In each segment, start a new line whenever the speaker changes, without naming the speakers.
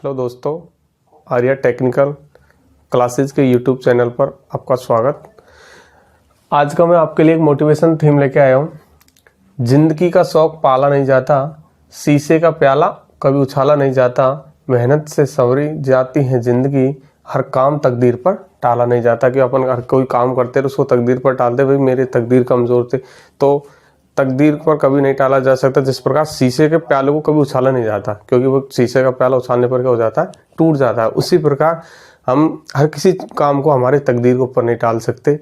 Hello दोस्तों, Arya technical classes के YouTube channel पर आपका स्वागत। आज का मैं आपके लिए एक मोटिवेशन थीम लेके आया हूँ। जिंदगी का शौक पाला नहीं जाता, शीशे का प्याला कभी उछाला नहीं जाता, मेहनत से संवरी जाती है जिंदगी, हर काम तकदीर पर टाला नहीं जाता। कि अपन हर कोई काम करते रहे उसको तकदीर पर टालते, भाई मेरे तकदीर कमज़ोर थे, तो तकदीर पर कभी नहीं टाला जा सकता। जिस प्रकार शीशे के प्याले को कभी उछाला नहीं जाता, क्योंकि वो शीशे का प्याला उछालने पर क्या हो जाता है, टूट जाता है। उसी प्रकार हम हर किसी काम को हमारे तकदीर के ऊपर नहीं टाल सकते।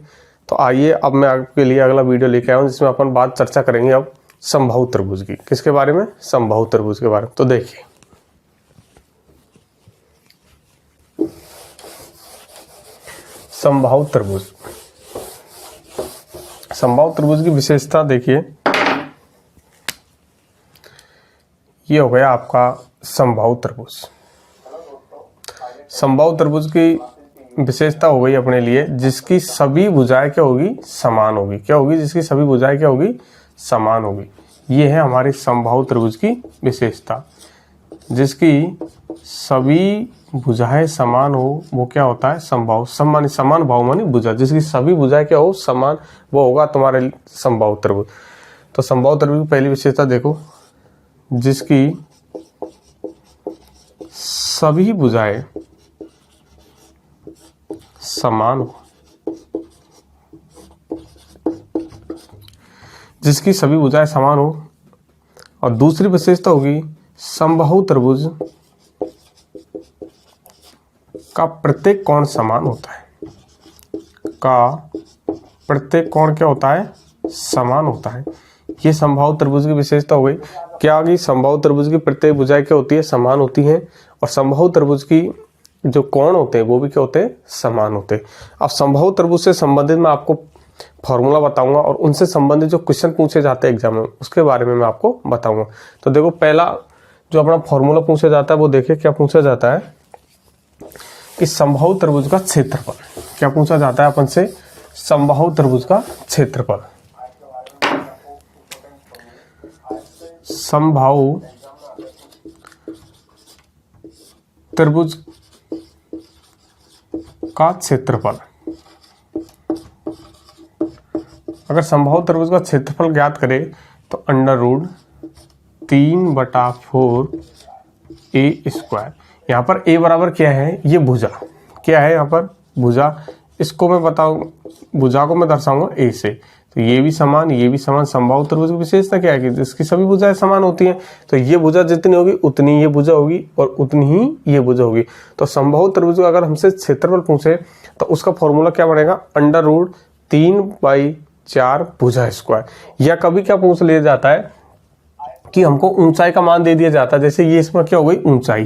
तो आइए अब मैं आपके लिए अगला वीडियो लेके आया हूँ, जिसमें अपन बात चर्चा करेंगे अब समबाहु त्रिभुज की। किसके बारे में? समबाहु त्रिभुज के बारे में। तो देखिए, समबाहु त्रिभुज, समबाहु त्रिभुज की विशेषता देखिए, ये हो गया आपका समबाहु त्रिभुज। समबाहु त्रिभुज की विशेषता हो गई अपने लिए जिसकी सभी भुजाएं क्या होगी, समान होगी। क्या होगी? जिसकी सभी भुजाएं क्या होगी, समान होगी। ये है हमारी समबाहु त्रिभुज की विशेषता। जिसकी सभी भुजाएं समान हो वो क्या होता है, समबाहु। समान भाव मानी भुजा, जिसकी सभी भुजाएं क्या हो, समान, वो होगा तुम्हारे समबाहु त्रिभुज। तो समबाहु त्रिभुज की पहली विशेषता देखो, जिसकी सभी भुजाएं समान हो। जिसकी सभी भुजाएं समान हो। और दूसरी विशेषता होगी, समबाहु त्रिभुज का प्रत्येक कोण समान होता है। का प्रत्येक कोण क्या होता है, समान होता है। ये समबाहु त्रिभुज की विशेषता हो गई। क्या आ गई? समबाहु त्रिभुज की प्रत्येक भुजाएं क्या होती है, समान होती हैं। और समबाहु त्रिभुज की जो कोण होते हैं वो भी क्या होते हैं, समान होते हैं। अब समबाहु त्रिभुज से संबंधित मैं आपको फॉर्मूला बताऊंगा और उनसे संबंधित जो क्वेश्चन पूछे जाते हैं एग्जाम में उसके बारे में मैं आपको बताऊंगा। तो देखो, पहला जो अपना फॉर्मूला पूछा जाता है वो देखिए क्या पूछा जाता है कि समबाहु त्रिभुज का क्षेत्रफल। क्या पूछा जाता है अपन से? समबाहु त्रिभुज का क्षेत्रफल। समबाहु त्रिभुज का क्षेत्रफल। अगर समबाहु त्रिभुज का क्षेत्रफल ज्ञात करें तो √3/4 a²। यहाँ पर a बराबर क्या है, ये भुजा क्या है, यहाँ पर भुजा। इसको मैं बताऊं, भुजा को मैं दर्शाऊंगा a से। तो ये भी समान, ये भी समान। समबाहु त्रिभुज की विशेषता क्या है कि इसकी सभी भुजाएं समान होती हैं। तो ये भुजा जितनी होगी उतनी ये भुजा होगी और उतनी ही ये भुजा होगी। तो समबाहु त्रिभुज का अगर हमसे क्षेत्रफल पूछे तो उसका फॉर्मूला क्या बनेगा, √3/4 भुजा स्क्वायर। या कभी क्या पूछ लिया जाता है कि हमको ऊंचाई का मान दे दिया जाता है। जैसे ये इसमें क्या हो गई, ऊंचाई,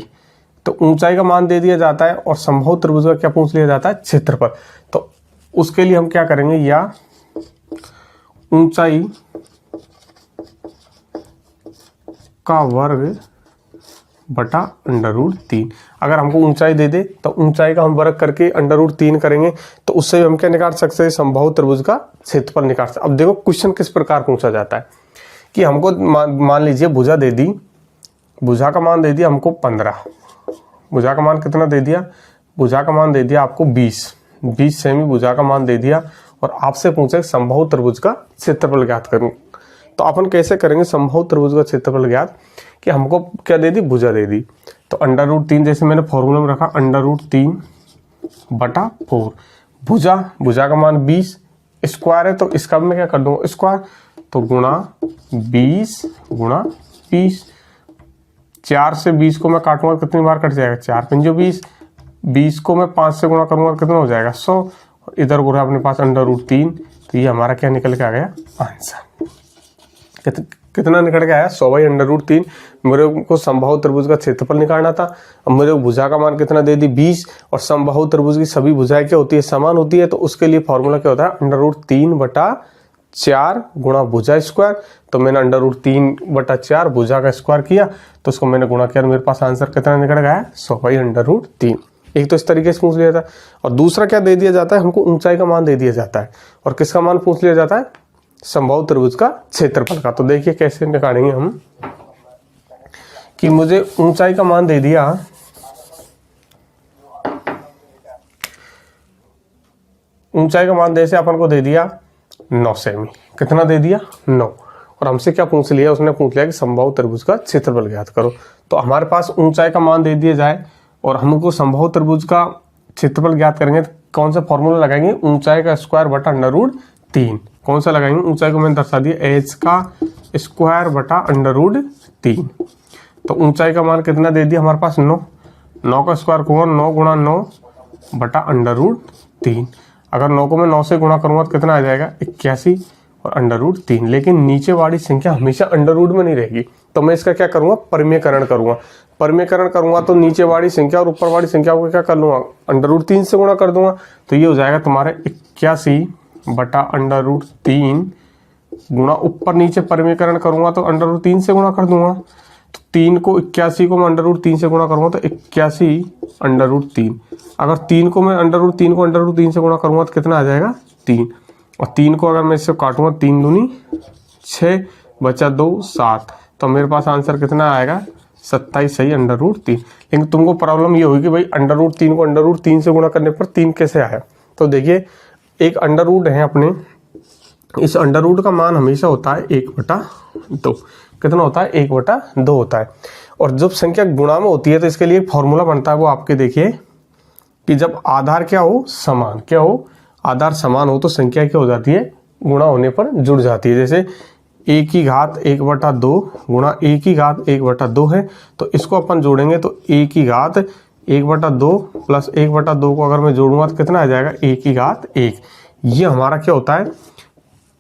तो ऊंचाई का मान दे दिया जाता है और समबाहु त्रिभुज का क्या पूछ लिया जाता है, क्षेत्रफल। तो उसके लिए हम क्या करेंगे, या ऊंचाई का वर्ग बटा √3। अगर हमको ऊंचाई दे दे तो ऊंचाई का हम वर्ग करके √3 करेंगे, तो उससे हम क्या निकाल सकते हैं, समबाहु त्रिभुज का क्षेत्रफल निकाल सकते। अब देखो क्वेश्चन किस प्रकार पूछा जाता है कि हमको मान लीजिए भुजा दे दी, भुजा का मान दे दिया हमको 15। भुजा का मान कितना दे दिया, भुजा का मान दे दिया आपको 20 सेमी भुजा का मान दे दिया और आपसे पूछे समबाहु त्रिभुज का क्षेत्रफल ज्ञात करूं। तो अपन कैसे करेंगे समबाहु त्रिभुज का क्षेत्रफल ज्ञात, कि हमको क्या दे दी, भुजा दे दी। तो √3 जैसे मैंने फॉर्मूला में रखा, √3/4 भुजा का मान 20 स्क्वायर है, तो इसका मैं क्या कर दूंगा, स्क्वायर। तो गुणा 20 गुणा 20। 4 से 20 को मैं काटूंगा कितनी बार कट जाएगा, 4 पंजे 20। 20 को मैं 5 से गुणा करूंगा कितना हो जाएगा, 100। इधर गुणा अपने पास √3। तो ये हमारा क्या निकल के आ गया, आंसर। कितना निकल के आया, 100/√3। मेरे को समबाहु त्रिभुज का क्षेत्रफल निकालना था। अब मेरे को भुजा का मान कितना दे दी, 20, और समबाहु त्रिभुज की सभी भुजाएं क्या होती है, समान होती है। तो उसके लिए फॉर्मूला क्या होता है, √3/4 गुणा भुजा स्क्वायर। तो मैंने √3/4 भुजा का स्क्वायर किया, तो उसको मैंने गुणा किया, मेरे पास आंसर कितना निकल गया, 100/√3। एक तो इस तरीके से पूछ लिया था। और दूसरा क्या दे दिया जाता है, हमको ऊंचाई का मान दे दिया जाता है। और किसका मान पूछ लिया जाता है, समबाहु त्रिभुज का क्षेत्रफल का। तो देखिए कैसे निकालेंगे हम, कि मुझे ऊंचाई का मान दे दिया ऊंचाई का मान जैसे अपन को दे दिया 9 सेमी, कितना दे दिया 9, और हमसे क्या पूछ लिया, उसने पूछ लिया कि समबाहु त्रिभुज का क्षेत्रफल ज्ञात करो। तो हमारे पास ऊंचाई का मान दे दिया जाए और हमको समबाहु त्रिभुज का क्षेत्रफल ज्ञात करेंगे, तो कौन सा फॉर्मूला लगाएंगे, ऊंचाई का स्क्वायर बटा √3। कौन सा लगाएंगे, ऊंचाई को मैंने दर्शा दिया h का स्क्वायर बटा √3। तो ऊंचाई का मान कितना दे दिया हमारे पास 9, 9 का स्क्वायर करूँगा 9 गुणा 9 बटा √3। अगर 9 को मैं 9 से गुणा करूँगा तो कितना आ जाएगा 81 और √3। लेकिन नीचे वाली संख्या हमेशा अंडर में नहीं रहेगी, तो मैं इसका क्या करूँगा, परिमेयकरण करूँगा। परिमेयकरण करूँगा तो नीचे वाली संख्या और ऊपर वाली संख्या को क्या कर लूँगा, √3 से गुणा कर दूंगा। तो ये हो जाएगा तुम्हारे 81 बटा √3 गुणा ऊपर नीचे परिमेयकरण करूँगा तो √3 से गुणा कर दूंगा। तो 3 को 81 को मैं √3 से गुणा करूँगा तो 81 √3। अगर 3 को मैं √3 को √3 से गुणा करूँगा तो कितना आ जाएगा 3, और 3 को अगर मैं इससे काटूंगा 3 दूनी 6 बचा 2 7, तो मेरे पास आंसर कितना आएगा 27 सही √3। लेकिन तुमको प्रॉब्लम ये होगी कि भाई √3 को √3 से गुणा करने पर 3 कैसे आया। तो देखिए एक अंडर है अपने, इस अंडर का मान हमेशा होता है 1/2। कितना होता है 1/2 होता है। और जब संख्या गुणा में होती है तो इसके लिए एक फॉर्मूला बनता है, वो आपके देखिए कि जब आधार क्या हो समान, क्या हो आधार समान हो तो संख्या क्या हो जाती है, गुणा होने पर जुड़ जाती है। जैसे a की घात 1/2 गुणा a की घात 1/2 है, तो इसको अपन जोड़ेंगे तो a की घात 1/2 प्लस 1/2 को अगर मैं जोड़ूंगा तो कितना आ जाएगा a की घात 1। ये हमारा क्या होता है,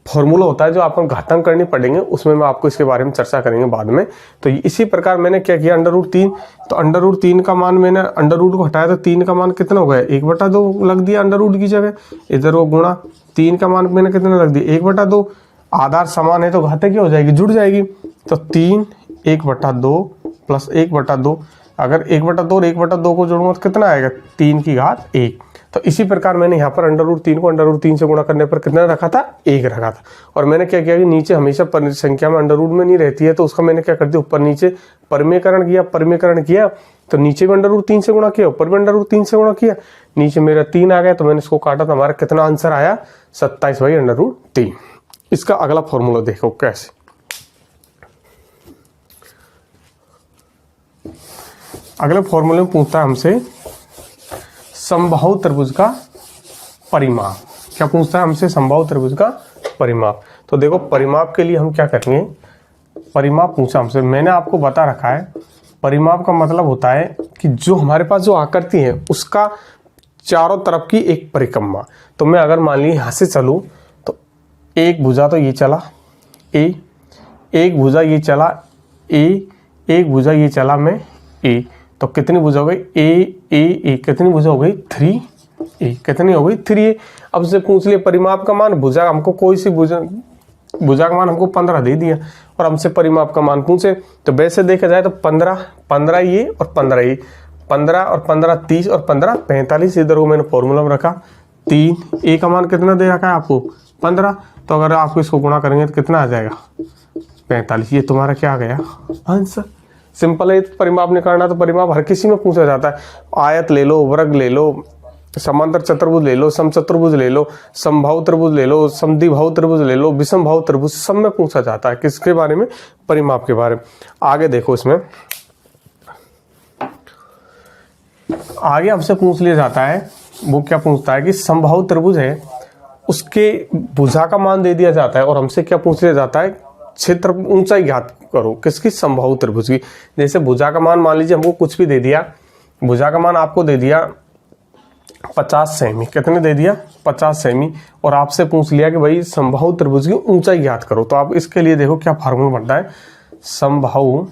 फॉर्मूला होता है जो आपको घातांक करनी पड़ेंगे, उसमें मैं आपको इसके बारे में चर्चा करेंगे बाद में। तो इसी प्रकार मैंने क्या किया √3, तो √3 का मान मैंने √ को हटाया तो 3 का मान कितना हो गया 1/2 लग दिया √, की जगह इधर वो गुणा 3 का मान मैंने कितना लग दिया 1/2। आधार समान है तो घाते क्या हो जाएगी, जुड़ जाएगी। तो 3 1/2 प्लस 1/2, अगर 1/2 और 1/2 को जोड़ूंगा तो कितना आएगा 3 की घात 1। तो इसी प्रकार मैंने यहाँ पर √3 को √3 से गुणा करने पर कितना रखा था 1 रखा था। और मैंने क्या किया कि नीचे हमेशा संख्या में अंडर में नहीं रहती है, तो उसका मैंने क्या कर दिया ऊपर नीचे परिमेयकरण किया। परिमेयकरण किया तो नीचे भी √3 से गुणा किया, ऊपर भी √3 से गुणा किया, नीचे मेरा 3 आ गया तो मैंने इसको काटा तो हमारा कितना आंसर आया 27/√3। इसका अगला फॉर्मूला देखो कैसे। अगले फॉर्मूले में पूछता है हमसे समबाहु त्रिभुज का परिमाप। क्या पूछता है हमसे, समबाहु त्रिभुज का परिमाप। तो देखो परिमाप के लिए हम क्या करेंगे, परिमाप पूछा हमसे, मैंने आपको बता रखा है परिमाप का मतलब होता है कि जो हमारे पास जो आकृति है उसका चारों तरफ की एक परिक्रमा। तो मैं अगर मान ली यहाँ से चलूँ तो एक भुजा तो ये चला ए, एक भुजा ये चला ए, एक भुजा ये चला मैं ए, तो कितनी भुजा हो गई ए, कितनी भुजा हो गई 3a, कितनी हो गई 3a। अब से पूछ लिए परिमाप का मान, भुजा हमको कोई सी भुजा का मान हमको 15 दे दिया और हमसे परिमाप का मान पूछे। तो वैसे देखा जाए तो 15 ये और 15 ये, 15 और 15 30 और 15 45। इधर को मैंने फॉर्मूला में रखा 3a का मान कितना दे रखा है आपको 15, तो अगर आपको इसको गुणा करेंगे तो कितना आ जाएगा 45। ये तुम्हारा क्या आ गया आंसर। सिंपल है, परिमाप निकालना तो परिमाप हर किसी में पूछा जाता है। आयत ले लो, वर्ग ले लो, समांतर चतुर्भुज ले लो, समचतुर्भुज ले लो, समबाहु त्रिभुज ले लो, समद्विबाहु त्रिभुज ले लो, विषमबाहु त्रिभुज, सब में पूछा जाता है किसके बारे में, परिमाप के बारे में। आगे देखो इसमें आगे हमसे पूछ लिया जाता है, वो क्या पूछता है कि समबाहु त्रिभुज है उसके भुजा का मान दे दिया जाता है और हमसे क्या पूछ लिया जाता है क्षेत्र ऊंचाई ज्ञात करो किसकी, समबाहु त्रिभुज की। जैसे भुजा का मान मान लीजिए हमको कुछ भी दे दिया, भुजा का मान आपको दे दिया 50 सेमी, कितने दे दिया 50 सेमी, और आपसे पूछ लिया कि भाई समबाहु त्रिभुज की ऊंचाई ज्ञात करो। तो आप इसके लिए देखो क्या फार्मूला बनता है, समबाहु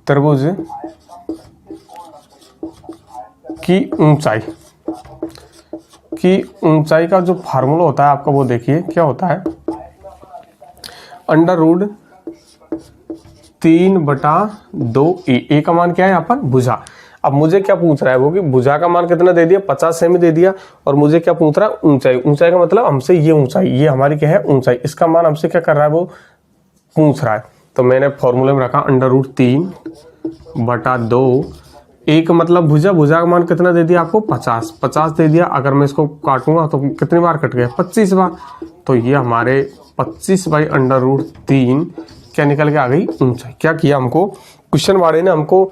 त्रिभुज की ऊंचाई का जो फार्मूला होता है आपका वो देखिए क्या होता है, √3/2a। ए का मान क्या है यहाँ पर भुजा। अब मुझे क्या पूछ रहा है वो कि भुजा का मान कितना दे दिया 50 सेमी दे दिया, और मुझे क्या पूछ रहा है ऊंचाई। ऊंचाई का मतलब हमसे ये ऊंचाई, ये हमारी क्या है ऊंचाई, इसका मान हमसे क्या कर रहा है वो पूछ रहा है। तो मैंने फॉर्मूले में रखा √3/2 एक मतलब भुजा, भुजा का मान कितना दे दिया आपको 50, 50 दे दिया। अगर मैं इसको काटूंगा तो कितनी बार कट गया 25 बार। तो ये हमारे 25/√3 क्या निकल के आ गई ऊंचाई। क्या किया हमको क्वेश्चन वाले ने, हमको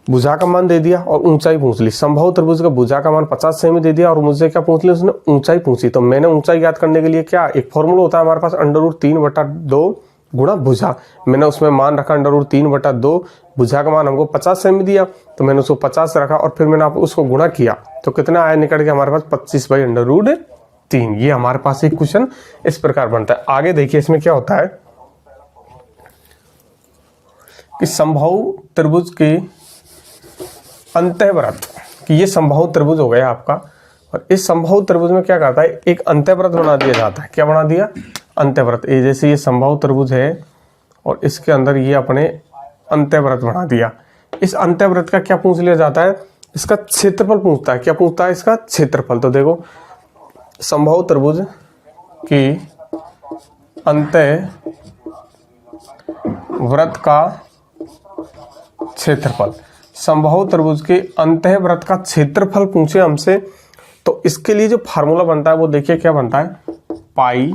भुजा का मान दे दिया और ऊंचाई पूछ ली। समबाहु त्रिभुज का भुजा का मान 50 सेमी दे दिया और मुझसे क्या पूछ लिया उसने, ऊंचाई पूछी। तो मैंने ऊंचाई ज्ञात करने के लिए क्या, एक फॉर्मूला होता है हमारे पास √3/2 गुणा भुजा। मैंने उसमें मान रखा √3/2, भुजा का मान हमको 50 सेमी दिया तो मैंने उसको 50 रखा और फिर मैंने उसको गुणा किया तो कितना आया, निकल के हमारे पास 25/√3। ये हमारे पास एक क्वेश्चन इस प्रकार बनता है। आगे देखिए इसमें क्या होता है कि समबाहु त्रिभुज के अंतःव्रत, कि ये समबाहु त्रिभुज हो गया आपका, और इस समबाहु त्रिभुज में क्या करता है, एक अंतःव्रत बना दिया जाता है। क्या बना दिया, अंतःव्रत। ये जैसे ये समबाहु त्रिभुज है और इसके अंदर ये अपने अंतःव्रत बना दिया। इस अंतःव्रत का क्या पूछ लिया जाता है, इसका क्षेत्रफल पूछता है। क्या पूछता है, इसका क्षेत्रफल। तो देखो समबाहु त्रिभुज की अंतःव्रत का क्षेत्रफल, समबाहु त्रिभुज के अंतःव्रत का क्षेत्रफल पूछे हमसे, तो इसके लिए जो फार्मूला बनता है वो देखिए क्या बनता है, पाई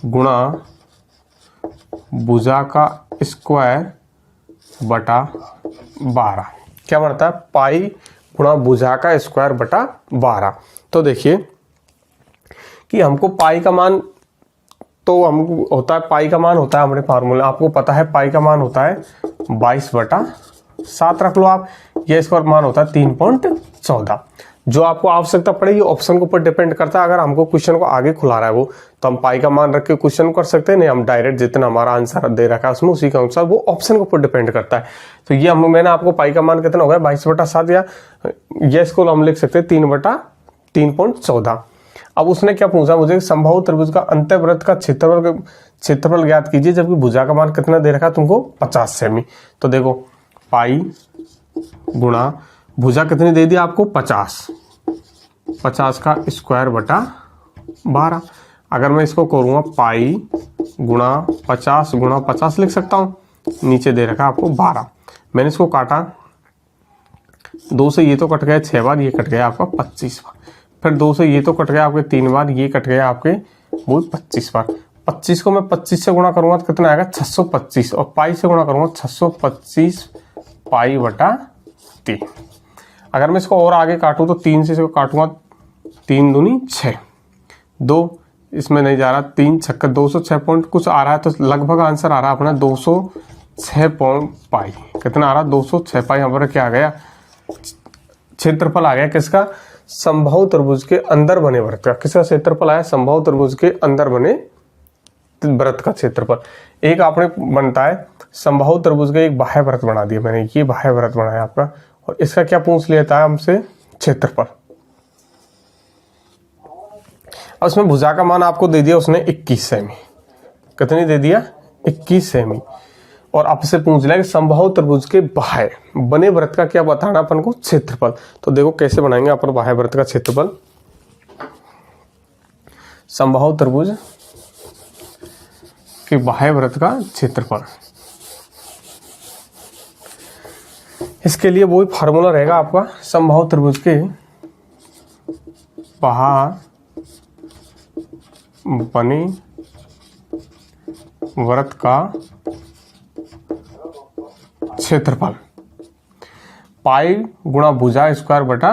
गुणा भुजा का स्क्वायर बटा 12। क्या बनता है, पाई गुणा भुजा का स्क्वायर बटा 12। तो देखिए कि हमको पाई का मान, तो हमको होता है, पाई का मान होता है हमारे फार्मूला, आपको पता है पाई का मान होता है 22/7 रख लो आप। ये इसका मान होता है 3.14। जो आपको आवश्यकता पड़ेगी ऑप्शन के ऊपर डिपेंड करता है। अगर हमको क्वेश्चन को आगे खुला रहा है वो, तो हम पाई का मान रख के क्वेश्चन कर सकते हैं, नहीं हम डायरेक्ट जितना हमारा आंसर दे रखा है उसमें उसी के अनुसार, वो ऑप्शन के ऊपर डिपेंड करता है। तो ये मैंने आपको पाई का मान कितना हो गया 22/7, या ये इसको हम लिख सकते हैं 3/3.14। अब उसने क्या पूछा मुझे, समबाहु त्रिभुज का अंतःव्रत का क्षेत्रफल ज्ञात कीजिए, जबकि भुजा का मान कितना दे रखा है तुमको 50 सेमी। तो देखो पाई गुणा भुजा कितनी दे दी आपको 50 का स्क्वायर बटा 12। अगर मैं इसको करूँगा पाई गुणा 50 लिख सकता हूँ, नीचे दे रखा आपको 12। मैंने इसको काटा, 2 से ये तो कट गया 6 बार, ये कट गया आपका 25 बार, फिर 2 से ये तो कट गया आपके 3 बार, ये कट गया आपके वो 25 बार। 25 को मैं 25 से गुणा करूंगा तो कितना आएगा 625, और पाई से गुणा करूंगा 625 पाई बटा 3। अगर मैं इसको और आगे काटूं तो 3 से इसको काटूंगा, 3 दूनी 6, 2 इसमें नहीं जा रहा, 3 छक्का 206 पॉइंट कुछ आ रहा है, तो लगभग आंसर आ रहा है अपना 206 पॉइंट पाई। कितना आ रहा, 206 पाई। यहाँ पर क्या आ गया, क्षेत्रफल आ गया किसका, समबाहु त्रिभुज के अंदर बने वृत्त का। किसका क्षेत्रफल आया, समबाहु त्रिभुज के अंदर बने वृत्त का क्षेत्रफल। एक आपने बनता है समबाहु त्रिभुज का एक बाह्य वृत्त बना दिया मैंने, ये बाह्य वृत्त बनाया आपका, और इसका क्या पूछ लेता है हमसे, क्षेत्रफल। अब उसमें भुजा का मान आपको दे दिया उसने 21 सेमी। कितनी दे दिया, 21 सेमी। और आपसे पूछ लिया कि समबाहु त्रिभुज के बाह्य बने वृत्त का क्या बताना अपन को, क्षेत्रफल। तो देखो कैसे बनाएंगे अपन बाह्य वृत्त का क्षेत्रफल। समबाहु त्रिभुज के बाह्य वृत्त का क्षेत्रफल, इसके लिए वही फार्मूला रहेगा आपका, समबाहु त्रिभुज के बाह्य बने वृत्त का क्षेत्रफल, पाई गुणा भुजा स्क्वायर बटा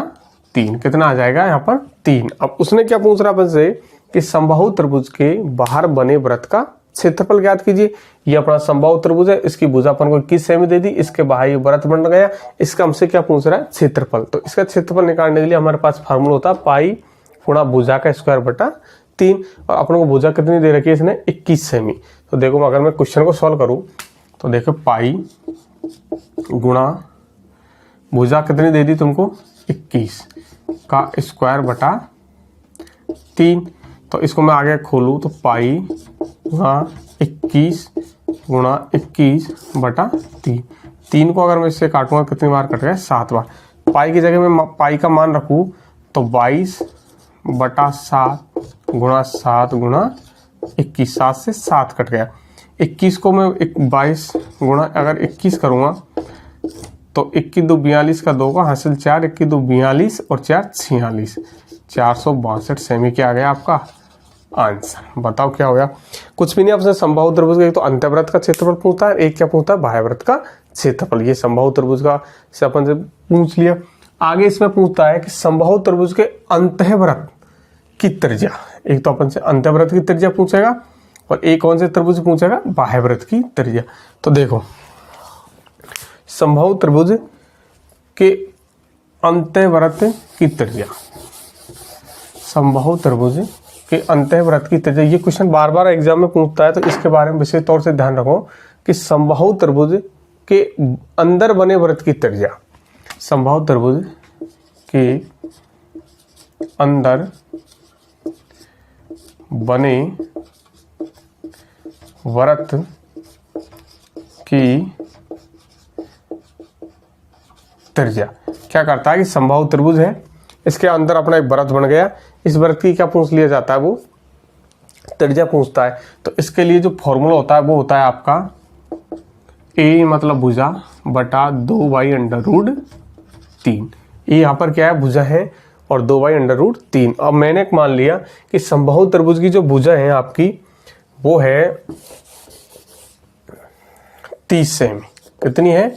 3। कितना आ जाएगा यहाँ पर 3। अब उसने क्या पूछ रहा अपन से कि समबाहु त्रिभुज के बाहर बने वृत्त का क्षेत्रफल ज्ञात कीजिए। ये अपना समबाहु त्रिभुज है, इसकी भुजा अपन को 21 सेमी दे दी, इसके बाहर वृत्त बन गया, इसका हमसे क्या पूछ रहा है, क्षेत्रफल। तो इसका क्षेत्रफल निकालने के लिए हमारे पास फार्मूला होता है पाई गुणा भुजा का स्क्वायर बटा 3, और अपन को भुजा कितनी दे रखी है इसने 21 सेमी। तो देखो अगर मैं क्वेश्चन को सॉल्व करूं तो देखो पाई गुणा भुजा कितनी दे दी तुमको 21 का स्क्वायर बटा 3। तो इसको मैं आगे खोलूं तो पाई गुणा 21 बटा 3। 3 को अगर मैं इससे काटूंगा कितनी बार कट गया, 7 बार। पाई की जगह मैं पाई का मान रखूं तो 22/7 गुणा 7 गुणा 21, 7 से 7 कट गया। 21 को मैं 22 गुणा अगर 21 करूँगा तो 21 2 42 का 2 का हासिल 4, 21 2 42 और 4 46, 462 सेमी क्या आ गया आपका आंसर। बताओ क्या हो गया। कुछ भी नहीं, आपसे समबाहु त्रिभुज का एक तो अंतःवृत्त का क्षेत्रफल पूछता है, एक क्या पूछता है बाह्यवृत्त का क्षेत्रफल। ये समबाहु त्रिभुज का से अपन से पूछ लिया। आगे इसमें पूछता है कि समबाहु त्रिभुज के अंतःवृत्त की त्रिज्या। एक तो अपन से अंतःवृत्त की त्रिज्या पूछेगा और एक कौन से त्रिभुज पूछेगा बाह्यवृत्त की त्रिज्या। तो देखो समबाहु त्रिभुज के अंतःवृत्त की त्रिज्या, समबाहु त्रिभुज के अंतःवृत्त की त्रिज्या, ये क्वेश्चन बार बार एग्जाम में पूछता है, तो इसके बारे में विशेष तौर से ध्यान रखो कि समबाहु त्रिभुज के अंदर बने वृत्त की त्रिज्या, समबाहु त्रिभुज के अंदर बने वृत्त की त्रिज्या क्या करता है कि समबाहु त्रिभुज है, इसके अंदर अपना एक वृत्त बन गया, इस वृत्त की क्या पूछ लिया जाता है, वो त्रिज्या पूछता है। तो इसके लिए जो फॉर्मूला होता है वो होता है आपका a मतलब भुजा बटा 2/√3। ये यहाँ पर क्या है भुजा है और 2/√3। अब मैंने मान लिया कि समबाहु त्रिभुज की जो भुजा है आपकी वो है 30 सेमी। कितनी है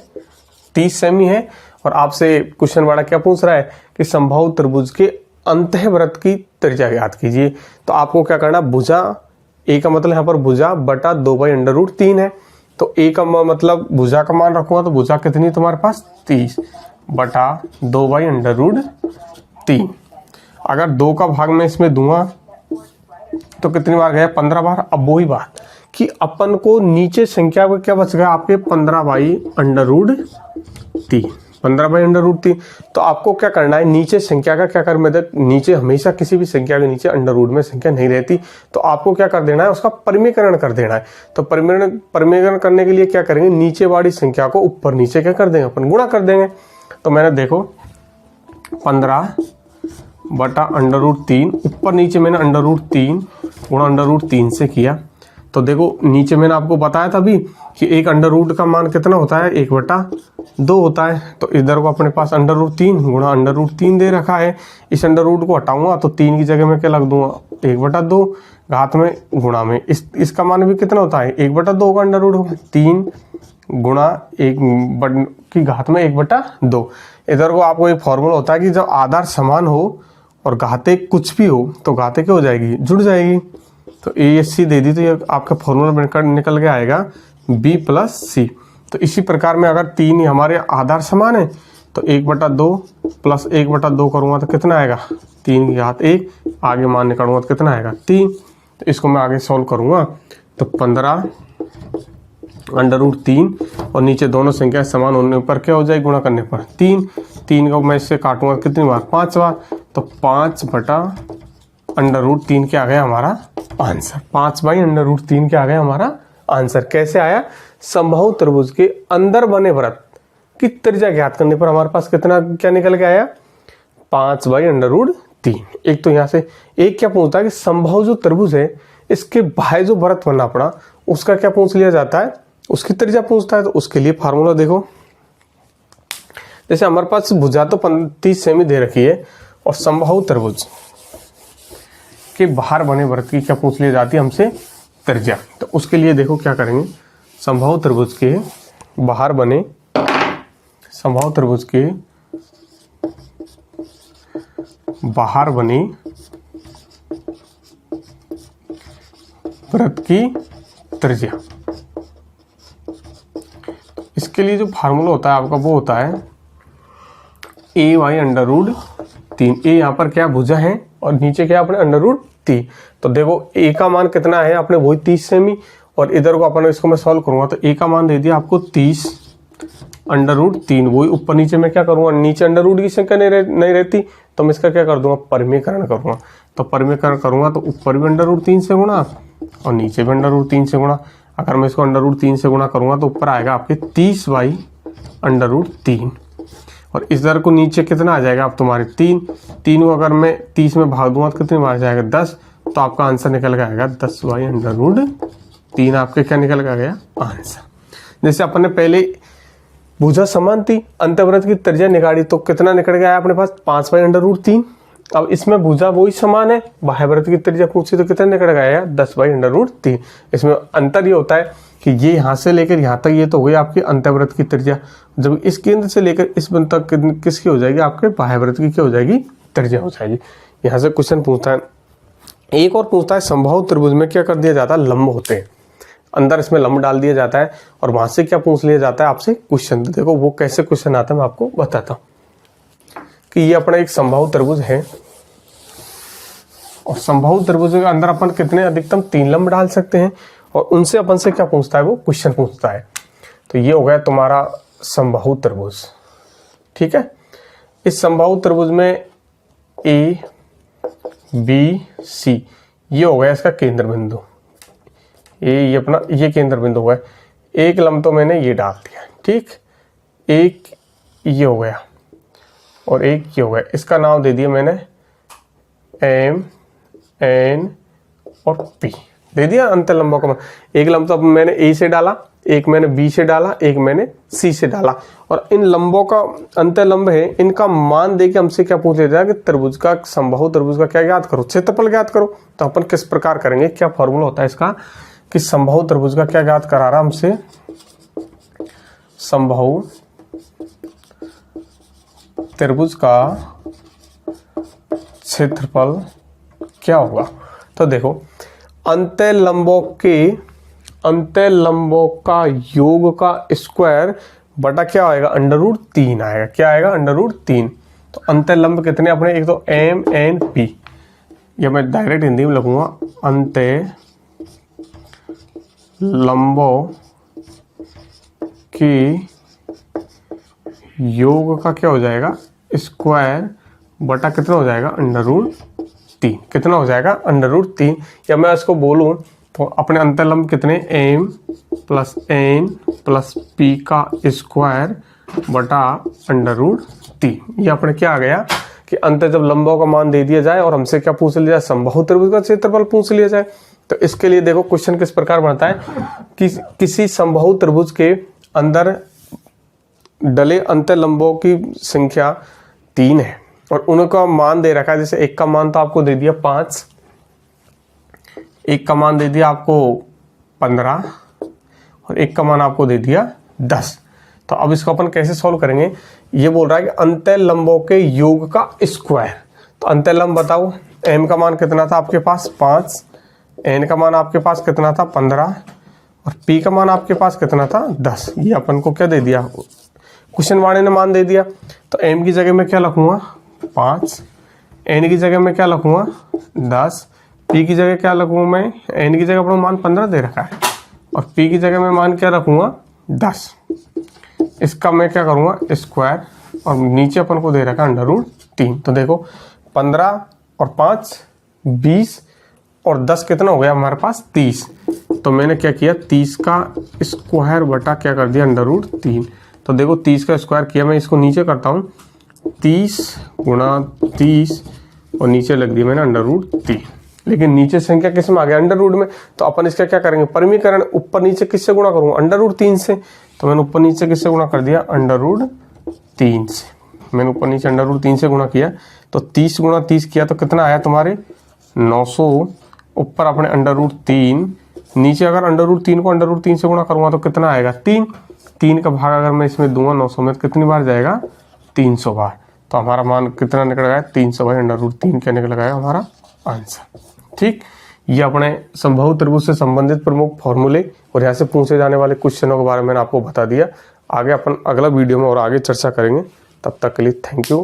30 सेमी है। और आपसे क्वेश्चन वाला क्या पूछ रहा है कि समबाहु त्रिभुज के अंतःवृत्त की त्रिज्या ज्ञात कीजिए। तो आपको क्या करना, भुजा a का मतलब यहाँ पर भुजा बटा 2/√3 है। तो a का मतलब भुजा का मान रखूंगा तो भुजा कितनी तुम्हारे पास 30 बटा 2/√3। अगर 2 का भाग में इसमें दूंगा तो कितनी बार गया 15 बार। अब वही बात कि अपन को नीचे संख्या को क्या बच गया आपके 15/√3, 15/√3। तो आपको क्या करना है, नीचे संख्या का क्या कर मदद, नीचे हमेशा किसी भी संख्या के नीचे अंडर रूट में संख्या नहीं रहती, तो आपको क्या कर देना है, उसका परिमेयकरण कर देना है। तो परिमेयकरण करने के लिए क्या करेंगे, नीचे वाली संख्या को ऊपर नीचे क्या कर देंगे, अपन गुणा कर देंगे। तो मैंने देखो 15/√3 ऊपर नीचे मैंने √3 गुणा √3 से किया। तो देखो नीचे मैंने आपको बताया था अभी कि एक अंडर रूट का मान कितना होता है 1/2 होता है। तो इधर को अपने पास √3 गुणा √3 दे रखा है। इस अंडर रूट को हटाऊंगा तो 3 की जगह में क्या लग दूंगा 1/2 घात में गुणा में इसका मान भी कितना होता है 1/2 का अंडर रूट 3 गुणा 1 की घात में 1/2। इधर को आपको एक फॉर्मूला होता है कि जब आधार समान हो और घाते कुछ भी हो तो घाते क्या हो जाएगी, जुड़ जाएगी। तो ASC दे दी तो ये आपका फॉर्मूला बनकर निकल के आएगा B + C। तो इसी प्रकार में अगर 3 ही हमारे आधार समान है तो 1/2 प्लस 1/2 करूँगा तो कितना आएगा 3 की घात 1, आगे मान निकालूंगा तो कितना आएगा 3। तो इसको मैं आगे सॉल्व करूँगा तो 15/√3 और नीचे दोनों संख्या समान होने पर क्या हो जाएगी, गुणा करने पर 3 को मैं इससे काटूंगा कितनी बार 5 बार। तो 5/√3 क्या आ गया हमारा आंसर, 5/√3 क्या आ गया हमारा आंसर। कैसे आया, समबाहु त्रिभुज के अंदर बने वृत्त की त्रिज्या ज्ञात करने पर हमारे पास कितना क्या निकल के आया 5/√3। एक तो यहाँ से एक क्या पूछता है कि समबाहु जो त्रिभुज है इसके बाह्य जो वृत्त बनना पड़ा उसका क्या पूछ लिया जाता है, उसकी त्रिज्या पूछता है। तो उसके लिए फार्मूला देखो, जैसे हमारे पास भुजा तो 30 सेमी दे रखी है और समबाहु त्रिभुज के बाहर बने वृत्त की क्या पूछ ली जाती है हमसे त्रिज्या। तो उसके लिए देखो क्या करेंगे, समबाहु त्रिभुज के बाहर बने वृत्त की त्रिज्या। इसके लिए जो फार्मूला होता है आपका वो होता है A/√3। ए यहाँ पर क्या भुजा है और नीचे क्या अपने √3। तो देखो A का मान कितना है अपने वही 30 सेमी और इधर को अपन इसको मैं सॉल्व करूंगा तो A का मान दे दिया आपको 30/√3। वही ऊपर नीचे मैं क्या करूंगा, नीचे अंडर रूट की संख्या नहीं रहती तो मैं इसका क्या कर दूंगा परिमेयकरण करूंगा। तो परिमेयकरण करूंगा तो ऊपर भी √3 से गुणा और नीचे भी √3 से गुणा। अगर मैं इसको √3 से गुणा करूंगा तो ऊपर आएगा आपके 30/√3 और इस दर को नीचे कितना आ जाएगा आप तुम्हारे 3 को अगर मैं 30 में भाग दूंगा तो कितने बार जाएगा 10। तो आपका आंसर निकल के आएगा 10/√3 आपके क्या निकल के आ गया आंसर। जैसे अपन ने पहले भुजा समान थी, अंतःवृत्त की त्रिज्या निकाली तो कितना निकल गया अपने पास 5/√3। अब इसमें भुजा वही समान है, बाह्यवृत्त की त्रिज्या पूछी तो कितना निकल गया 10/√3। इसमें अंतर ये होता है कि ये यहाँ से लेकर यहाँ तक ये तो हो गई आपकी अंतःवृत्त की त्रिज्या, जब इस केंद्र से लेकर इस बिंदु तक किसकी हो जाएगी, आपके बाह्यवृत्त की क्या हो जाएगी, त्रिज्या हो जाएगी। यहाँ से क्वेश्चन पूछता है। एक और पूछता है समबाहु त्रिभुज में क्या कर दिया जाता है, लंब होते हैं, अंदर इसमें लंब डाल दिया जाता है और वहां से क्या पूछ लिया जाता है आपसे क्वेश्चन। देखो वो कैसे क्वेश्चन आता है मैं आपको बताता हूँ कि ये अपना एक समबाहु त्रिभुज है और समबाहु त्रिभुज के अंदर अपन कितने अधिकतम 3 लंब डाल सकते हैं और उनसे अपन से क्या पूछता है, वो क्वेश्चन पूछता है। तो ये हो गया तुम्हारा समबाहु त्रिभुज। ठीक है, इस समबाहु त्रिभुज में ए बी सी ये हो गया इसका केंद्र बिंदु, ये अपना ये केंद्र बिंदु हुआ है। एक लंब तो मैंने ये डाल दिया, ठीक, एक ये हो गया और एक ये हो गया, इसका नाम दे दिया मैंने एम एन और पी दे दिया अंतर लंबों का। एक लंब तो अब मैंने ए से डाला, एक मैंने बी से डाला, एक मैंने सी से डाला और इन लंबों का अंतर लंब है, इनका मान देके हमसे क्या पूछ लेता है कि त्रिभुज का, समबाहु त्रिभुज का क्या ज्ञात करो, क्षेत्रफल ज्ञात करो। तो अपन किस प्रकार करेंगे, क्या फॉर्मूला होता है इसका कि समबाहु त्रिभुज का क्या ज्ञात करा रहा हमसे, समबाहु त्रिभुज का क्षेत्रफल क्या होगा। तो देखो अंतः लंबों का योग का स्क्वायर बटा क्या आएगा, √3 आएगा। क्या आएगा, √3। तो अंतः लंब कितने अपने, एक तो एम एन पी, ये मैं डायरेक्ट हिंदी में लिखूंगा, अंतः लंबों के योग का क्या हो जाएगा, स्क्वायर बटा कितना हो जाएगा, √3। कितना हो जाएगा, √3। या मैं इसको बोलूं तो अपने अंतर्लंब कितने, m + n + p का स्क्वायर बटा √3। ये अपने क्या आ गया कि अंत जब लंबों का मान दे दिया जाए और हमसे क्या पूछ लिया जाए, समबाहु त्रिभुज का क्षेत्रफल पूछ लिया जाए। तो इसके लिए देखो क्वेश्चन किस प्रकार बनता है कि किसी समबाहु त्रिभुज के अंदर डले अंतर लंबों की संख्या 3 है और उनका मान दे रखा है। जैसे एक का मान तो आपको दे दिया 5, एक का मान दे दिया आपको 15 और एक का मान आपको दे दिया 10। तो अब इसको अपन कैसे सॉल्व करेंगे, ये बोल रहा है कि अंतर लंबों के योग का स्क्वायर। तो अंतर लंब बताओ, m का मान कितना था आपके पास 5, n का मान आपके पास कितना था 15 और p का मान आपके पास कितना था 10। ये अपन को क्या दे दिया, क्वेश्चन वाले ने मान दे दिया। तो m की जगह में क्या लिखूंगा 5, n की जगह में क्या लिखूंगा 10, p की जगह क्या लिखूंगा मैं, n की जगह अपना मान 15 दे रखा है और p की जगह में मान क्या रखूंगा 10। इसका मैं क्या करूंगा स्क्वायर और नीचे अपन को दे रखा है √3। तो देखो 15 और 5 20 और 10 कितना हो गया हमारे पास 30। तो मैंने क्या किया 30 का स्क्वायर बटा क्या कर दिया √3। तो देखो 30 का स्क्वायर किया, मैं इसको नीचे करता हूँ 30 × 30 और नीचे लग दिया मैंने √3। लेकिन नीचे संख्या किस में आ गया, √ में। तो अपन इसका क्या करेंगे, परिमीकरण, ऊपर नीचे किससे गुणा करूंगा √3 से। तो मैंने ऊपर नीचे किससे गुणा कर दिया √3 से। मैंने ऊपर नीचे √3 से गुणा किया तो 30 × 30 किया तो कितना आया तुम्हारे 900, ऊपर अपने √3, नीचे अगर √3 को √3 से गुणा करूंगा तो कितना आएगा 3 का भाग अगर मैं इसमें दूंगा 900 में तो कितनी बार जाएगा 300 बार। तो हमारा मान कितना निकल गया 300/√3 क्या निकल गया हमारा आंसर। ठीक, ये अपने समबाहु त्रिभुज से संबंधित प्रमुख फॉर्मूले और यहाँ से पूछे जाने वाले क्वेश्चनों के बारे में मैंने आपको बता दिया। आगे अपन अगला वीडियो में और आगे चर्चा करेंगे। तब तक के लिए थैंक यू।